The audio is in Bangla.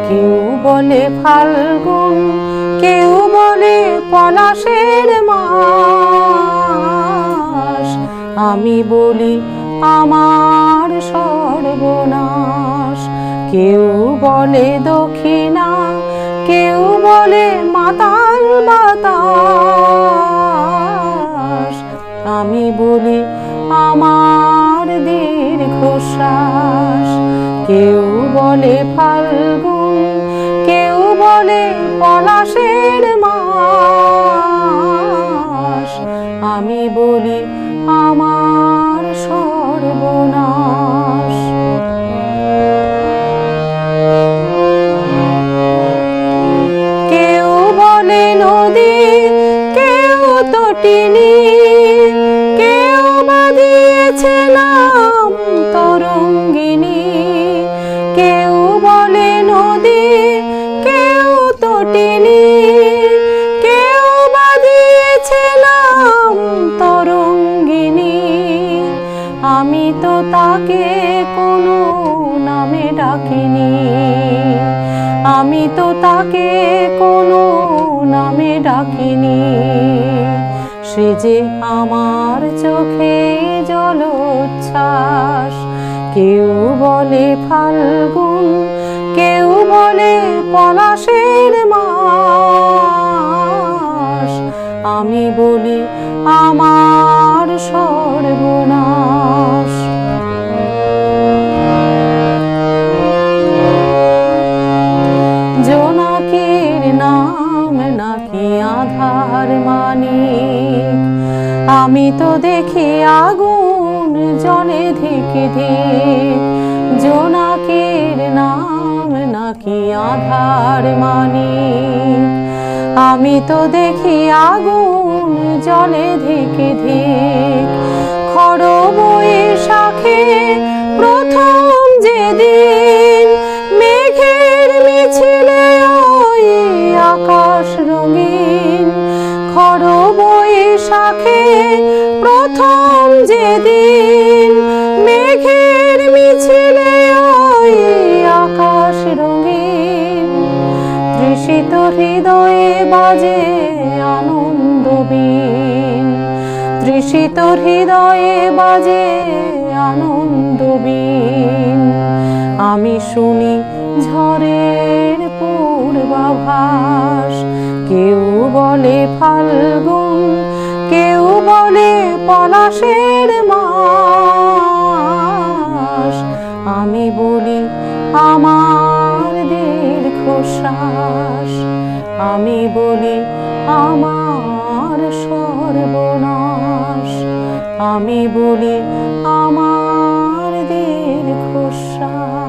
কেউ বলে ফাল্গুন, কেউ বলে পলাশের মাস। আমি বলি আমার সর্বনাশ। কেউ বলে দক্ষিণা, কেউ বলে মাতাল বাতাস। আমি বলি আমার দীর্ঘশ্বাস। কেউ বলে ফাল্গুন, কেউ বলে পলাশের মাস। আমি বলি আমার সর্বনাশ। কেউ বলে নদী, কেউ তটিনী, কেউ বা দিয়েছে নাম তরঙ্গিনী। কেউ বলে নদী, কেউ তটিনী, কেউ বা দিয়েছে নাম তরঙ্গিনী। আমি তো তাকে কোনো নামে ডাকিনি, আমি তো তাকে কোনো নামে ডাকিনি। সে যে আমার চোখে জলোচ্ছ্বাস। কেউ বলে ফাল্গুন, কেউ বলে পলাশের মাস। আমি বলি আমার সর্বনাশ। জোনাকির নাম নাকি আধার মানিক। আমি তো দেখি আগুন জ্বলে ধিক ধিক। জোনাকির নাম নাকি আধার মানিক। আমি তো দেখি আগুন জ্বলে ধিক ধিক। খড় বৈশাখে প্রথম যেদিন মেঘের মিছিলে ওই আকাশ রঙিন। খড় বৈশাখে প্রথম যেদিন মেঘের মিছিলে ওই আকাশ রঙিন। তৃষিত হৃদয়ে বাজে আনন্দবীণ, তৃষিত হৃদয়ে বাজে আনন্দবীণ। আমি শুনি ঝড়ের পূর্বাভাস। কেউ বলে ফাল্গুন, কেউ বলে পলাশের মাস। আমি বলি আমার দীর্ঘশ্বাস। আমি বলি আমার সর্বনাশ। আমি বলি আমার দীর্ঘশ্বাস।